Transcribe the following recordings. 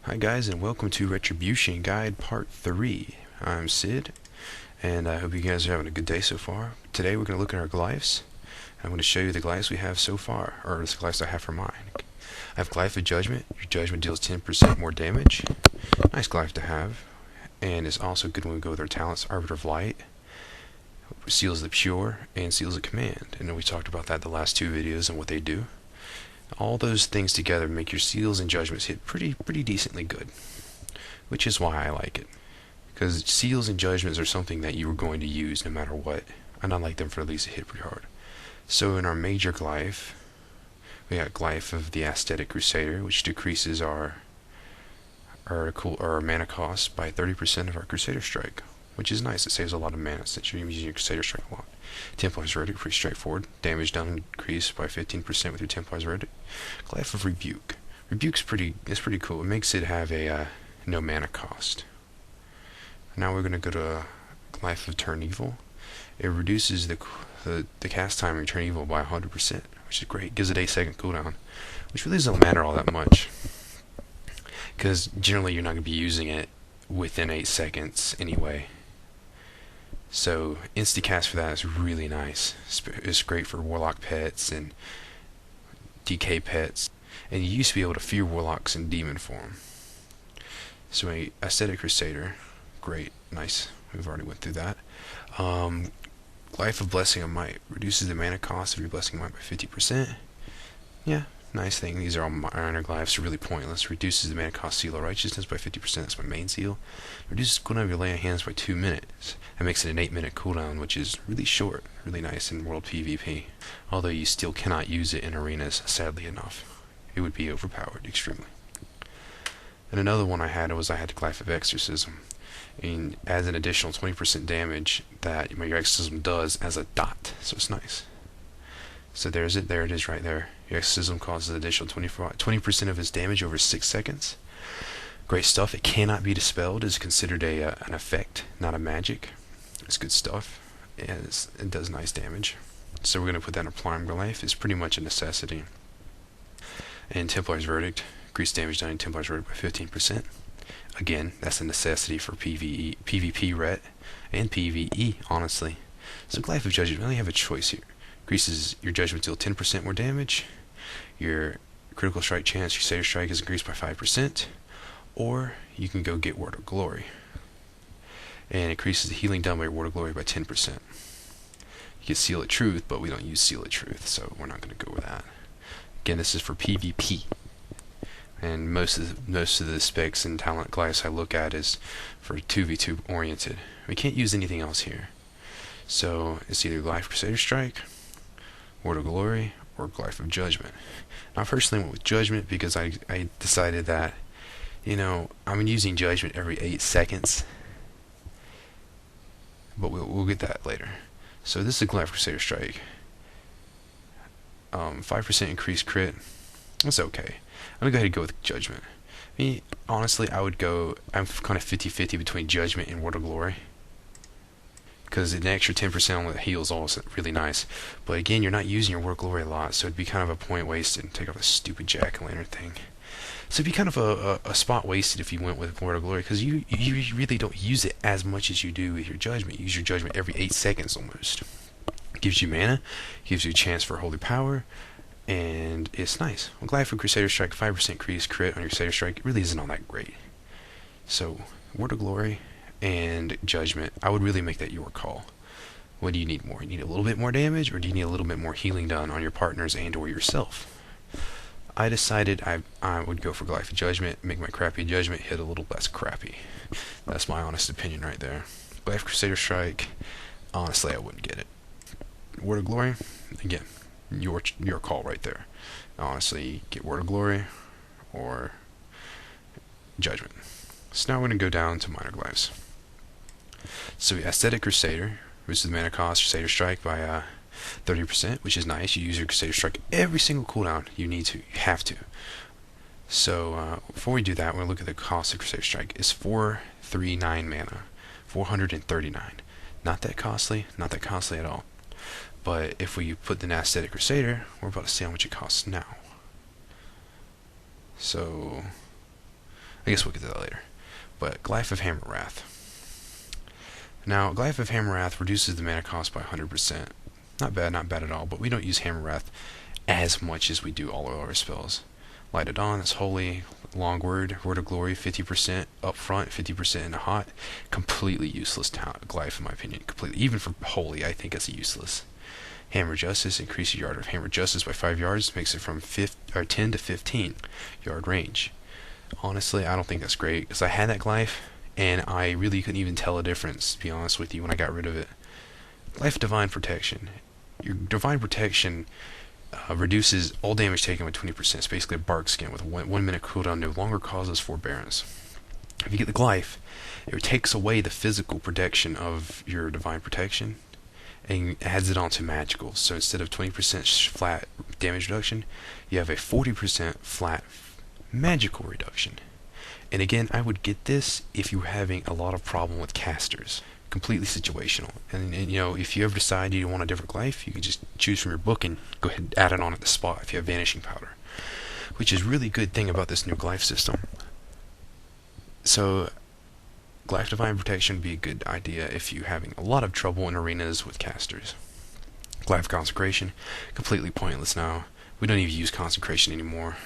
Hi guys, and welcome to Retribution Guide Part 3. I'm Sid, and I hope you guys are having a good day so far. Today we're going to look at our glyphs. I'm going to show you the glyphs we have so far, or the glyphs I have for mine. I have Glyph of Judgment. Your judgment deals 10% more damage. Nice glyph to have, and it's also good when we go with our talents. Arbiter of Light, Seals the Pure, and Seals the Command. And we talked about that the last two videos and what they do. All those things together make your seals and judgments hit pretty decently good, which is why I like it. Because seals and judgments are something that you are going to use no matter what, and I like them for at least to hit pretty hard. So in our major glyph, we got Glyph of the Aesthetic Crusader, which decreases our mana cost by 30% of our Crusader Strike, which is nice. It saves a lot of mana since you're using your Crusader Strike a lot. Templar's Verdict, pretty straightforward. Damage done increased by 15% with your Templar's Verdict. Glyph of Rebuke. Rebuke's pretty cool. It makes it have a no mana cost. Now we're gonna go to Glyph of Turn Evil. It reduces the cast time of Turn Evil by 100%, which is great. Gives it 8-second cooldown, which really doesn't matter all that much, because generally you're not gonna be using it within 8 seconds anyway. So insta-cast for that is really nice. It's great for Warlock pets and DK pets. And you used to be able to fear Warlocks in Demon form. So a Aesthetic Crusader, great, nice. We've already went through that. Glyph of Blessing of Might reduces the mana cost of your Blessing of Might by 50%. Yeah, nice thing. These are all minor glyphs, really pointless. Reduces the mana cost Seal of Righteousness by 50%. That's my main seal. Reduces cooldown of your lay of hands by 2 minutes. That makes it an 8-minute cooldown, which is really short, really nice in World PvP. Although you still cannot use it in arenas, sadly enough. It would be overpowered extremely. And another one I had the Glyph of Exorcism. And adds an additional 20% damage that your Exorcism does as a dot. So it's nice. So there it is right there. Your Exorcism causes an additional 20% of its damage over 6 seconds. Great stuff. It cannot be dispelled. It's considered an effect, not a magic. It's good stuff. It does nice damage. So we're going to put that in a Prime Glyph. It's pretty much a necessity. And Templar's Verdict. Increased damage done in Templar's Verdict by 15%. Again, that's a necessity for PvP ret and PvE, honestly. So Glyph of Judgment, you only have a choice here. Increases your judgment deal 10% more damage. Your critical strike chance, your Crusader Strike is increased by 5%. Or you can go get Word of Glory. And increases the healing done by your Word of Glory by 10%. You get Seal of Truth, but we don't use Seal of Truth, so we're not going to go with that. Again, this is for PvP. And most of the specs and talent glyphs I look at is for 2v2 oriented. We can't use anything else here. So it's either Glyph Crusader Strike, Word of Glory, or Glyph of Judgment. Now, I personally went with Judgment because I decided that, I'm using Judgment every 8 seconds. But we'll get that later. So this is Glyph Crusader Strike. 5% increased crit. That's okay. I'm going to go ahead and go with Judgment. Honestly, I'm kind of 50-50 between Judgment and Word of Glory. Because an extra 10% on the heals is also really nice. But again, you're not using your Word of Glory a lot, so it'd be kind of a point wasted. Take off the stupid jack-o'-lantern thing. So it'd be kind of a spot wasted if you went with Word of Glory, because you really don't use it as much as you do with your Judgment. You use your Judgment every 8 seconds almost. It gives you mana, gives you a chance for Holy Power, and it's nice. Well, Glyph of Crusader Strike, 5% increased crit on your Crusader Strike. It really isn't all that great. So, Word of Glory and Judgment, I would really make that your call. What do you need more? You need a little bit more damage, or do you need a little bit more healing done on your partners and or yourself? I decided I would go for Glyph of Judgment, make my crappy Judgment hit a little less crappy. That's my honest opinion right there. Glyph Crusader Strike, honestly, I wouldn't get it. Word of Glory, again, your call right there. Honestly, get Word of Glory or Judgment. So now we're going to go down to minor glyphs. So Aesthetic Crusader reduces the mana cost Crusader Strike by 30%, which is nice. You use your Crusader Strike every single cooldown you need to. You have to. So before we do that, we're going to look at the cost of Crusader Strike. It's 439 mana. 439. Not that costly at all. But if we put the Aesthetic Crusader, we're about to see how much it costs now. So I guess we'll get to that later. But Glyph of Hammerwrath. Now, Glyph of Hammerwrath reduces the mana cost by 100%. Not bad at all, but we don't use Hammerwrath as much as we do all of our spells. Light of Dawn, that's holy. Long Word, Word of Glory, 50% up front, 50% in the hot. Completely useless Glyph, in my opinion. Completely. Even for holy, I think it's useless. Hammer Justice, increases your yard of Hammer Justice by 5 yards, makes it from 10 to 15 yard range. Honestly, I don't think that's great, because I had that Glyph, and I really couldn't even tell a difference, to be honest with you, when I got rid of it. Glyph Divine Protection. Your Divine Protection reduces all damage taken by 20%. It's basically a bark skin with a 1 minute cooldown, no longer causes forbearance. If you get the Glyph, it takes away the physical protection of your Divine Protection and adds it onto magical. So instead of 20% flat damage reduction, you have a 40% flat magical reduction. And again, I would get this if you're having a lot of problem with casters. Completely situational. And you know, if you ever decide you want a different Glyph, you can just choose from your book and go ahead and add it on at the spot if you have Vanishing Powder. Which is really good thing about this new Glyph system. So, Glyph Divine Protection would be a good idea if you're having a lot of trouble in arenas with casters. Glyph Consecration, completely pointless now. We don't even use Consecration anymore.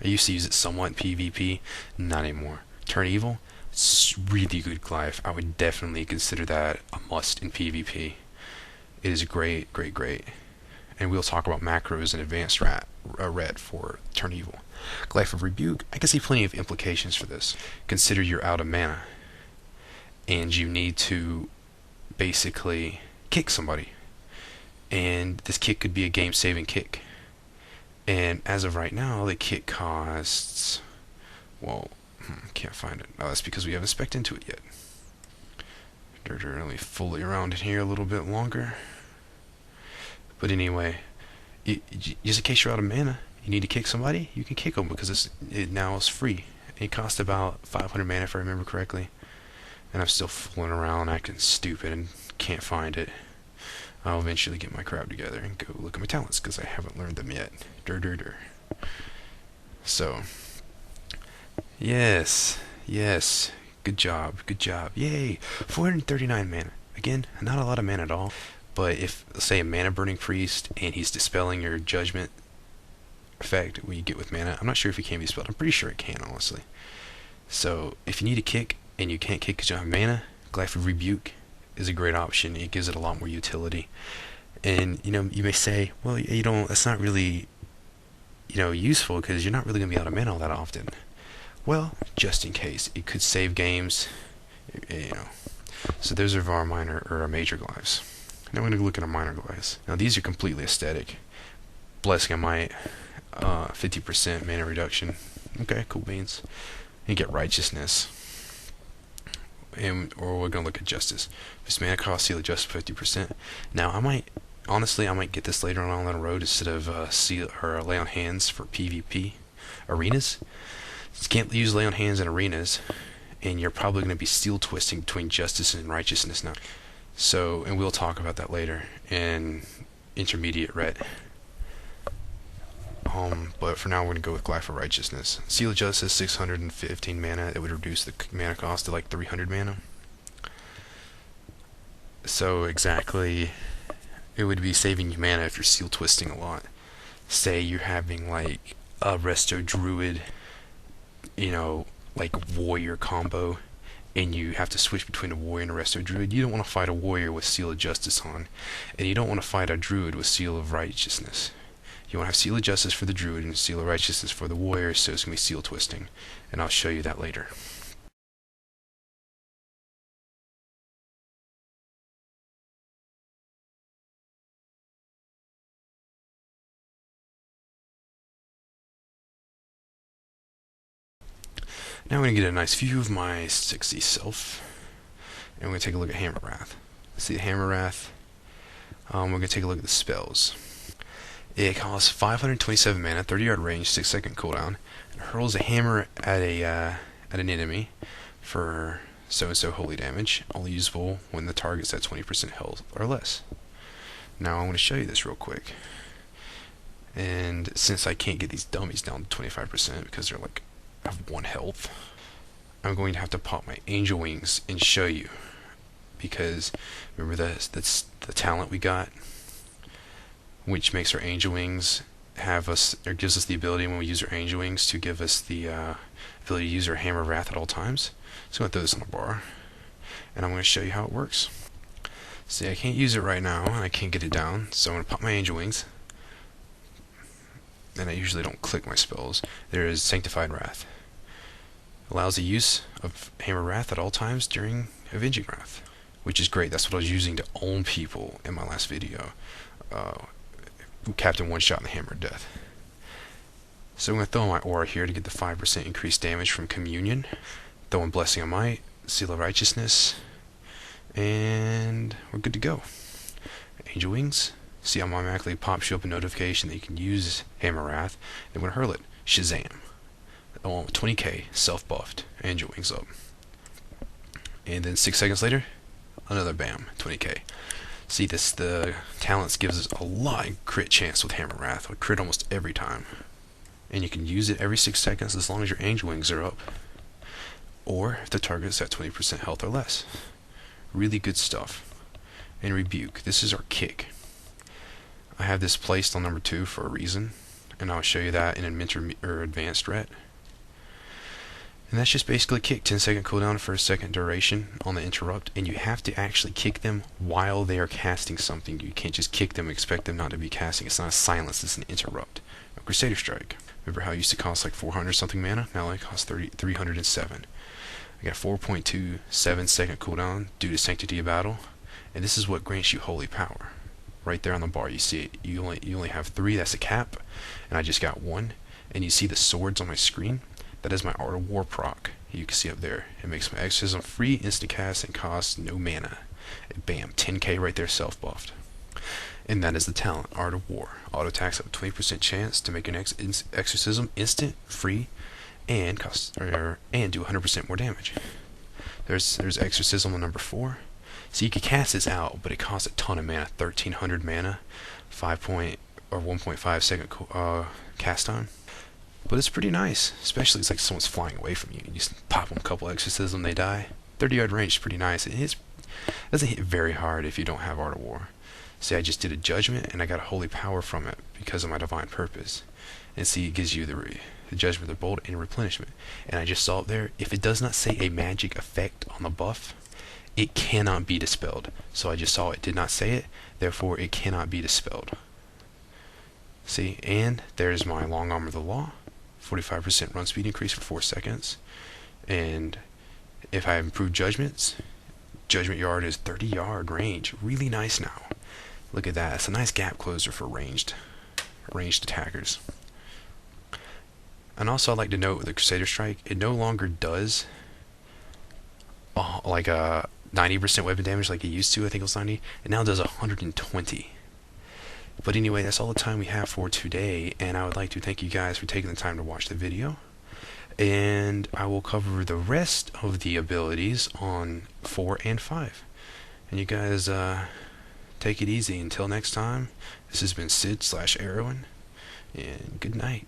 I used to use it somewhat in PvP, not anymore. Turn Evil, it's really good Glyph. I would definitely consider that a must in PvP. It is great. And we'll talk about macros and advanced red for Turn Evil. Glyph of Rebuke, I can see plenty of implications for this. Consider you're out of mana, and you need to basically kick somebody. And this kick could be a game-saving kick. And as of right now, the kick costs... well, can't find it. Oh, that's because we haven't spec'd into it yet. Let me fool around in here a little bit longer. But anyway, just in case you're out of mana, you need to kick somebody, you can kick them because it now is free. It costs about 500 mana if I remember correctly. And I'm still fooling around, acting stupid, and can't find it. I'll eventually get my crowd together and go look at my talents because I haven't learned them yet. So, yes, good job, yay! 439 mana. Again, not a lot of mana at all, but if, let's say, a Mana Burning Priest and he's dispelling your Judgment effect what you get with mana, I'm not sure if it can be dispelled. I'm pretty sure it can, honestly. So, if you need a kick and you can't kick because you don't have mana, Glyph of Rebuke is a great option. It gives it a lot more utility. And, you know, you may say, well, you know, that's not really, you know, useful because you're not really going to be out of mana all that often. Well, just in case. It could save games, you know. So those are our minor, or our major Glyphs. Now we're going to look at our minor Glyphs. Now these are completely aesthetic. Blessing of Might, 50% mana reduction. Okay, cool beans. You get Righteousness. Or we're going to look at Justice. This mana cost, Seal of Justice 50%. Now I might get this later on down the road instead of seal or Lay on Hands for PvP arenas. You can't use Lay on Hands in arenas, and you're probably going to be steel twisting between Justice and Righteousness now. So, and we'll talk about that later in Intermediate Red. But for now, we're going to go with Glyph of Righteousness. Seal of Justice, 615 mana. It would reduce the mana cost to like 300 mana. So exactly, it would be saving you mana if you're seal twisting a lot. Say you're having like a Resto Druid, you know, like warrior combo, and you have to switch between a warrior and a Resto Druid. You don't want to fight a warrior with Seal of Justice on, and you don't want to fight a Druid with Seal of Righteousness. You want to have Seal of Justice for the Druid and Seal of Righteousness for the Warrior, so it's going to be seal twisting. And I'll show you that later. Now I'm going to get a nice view of my sexy self. And we're going to take a look at Hammerwrath. See the Hammerwrath. We're going to take a look at the spells. It costs 527 mana, 30 yard range, 6 second cooldown. It hurls a hammer at an enemy for so holy damage, only usable when the target's at 20% health or less. Now I'm going to show you this real quick. And since I can't get these dummies down to 25% because they're like have 1 health, I'm going to have to pop my angel wings and show you, because remember that's the talent we got, which makes our angel wings have us, or gives us the ability when we use our angel wings to give us the ability to use our hammer of wrath at all times. So I'm going to throw this on a bar, and I'm going to show you how it works. See, I can't use it right now, and I can't get it down, so I'm going to pop my angel wings. And I usually don't click my spells. There is Sanctified Wrath. Allows the use of Hammer Wrath at all times during Avenging Wrath, which is great. That's what I was using to own people in my last video. Captain One Shot and the Hammer of Death. So I'm going to throw in my aura here to get the 5% increased damage from Communion. Throw in Blessing of Might, Seal of Righteousness, and we're good to go. Angel Wings. See how automatically pops you up a notification that you can use Hammer Wrath. Then we're going to hurl it. Shazam. I want 20k, self-buffed, Angel Wings up. And then 6 seconds later, another bam, 20k. See, the talents gives us a lot of crit chance with Hammer Wrath. We crit almost every time. And you can use it every 6 seconds as long as your Angel Wings are up. Or if the target's at 20% health or less. Really good stuff. And Rebuke. This is our kick. I have this placed on number 2 for a reason, and I'll show you that in advanced ret. And that's just basically kick, 10-second cooldown for a second duration on the interrupt, and you have to actually kick them while they are casting something. You can't just kick them and expect them not to be casting. It's not a silence, it's an interrupt. A Crusader Strike. Remember how it used to cost like 400 something mana? Now it costs 307. I got 4.27 second cooldown due to Sanctity of Battle, and this is what grants you Holy Power. Right there on the bar, you see it. You only have 3. That's a cap, and I just got 1. And you see the swords on my screen. That is my Art of War proc. You can see up there. It makes my exorcism free, instant cast, and costs no mana. And bam, 10k right there, self buffed. And that is the talent, Art of War. Auto attacks have a 20% chance to make an exorcism instant, free, and do 100% more damage. There's exorcism on number 4. So you can cast this out, but it costs a ton of mana, 1300 mana, 1.5 second cast time. But it's pretty nice, especially it's like someone's flying away from you. You just pop them a couple exorcism, they die. 30-yard range is pretty nice. It doesn't hit very hard if you don't have Art of War. See, I just did a Judgment, and I got a Holy Power from it because of my Divine Purpose. And see, it gives you the Judgment, the Bolt, and Replenishment. And I just saw it there. If it does not say a magic effect on the buff, it cannot be dispelled. So I just saw it did not say it, therefore it cannot be dispelled. See, and there's my Long Arm of the Law, 45% run speed increase for 4 seconds. And if I have improved Judgments, Judgment Yard is 30-yard range. Really nice now. Look at that. It's a nice gap closer for ranged attackers. And also I'd like to note with the Crusader Strike, it no longer does like a 90% weapon damage like it used to. I think it was 90. It now does 120. But anyway, that's all the time we have for today, and I would like to thank you guys for taking the time to watch the video. And I will cover the rest of the abilities on 4 and 5. And you guys take it easy. Until next time, this has been Sid / Irritating, and good night.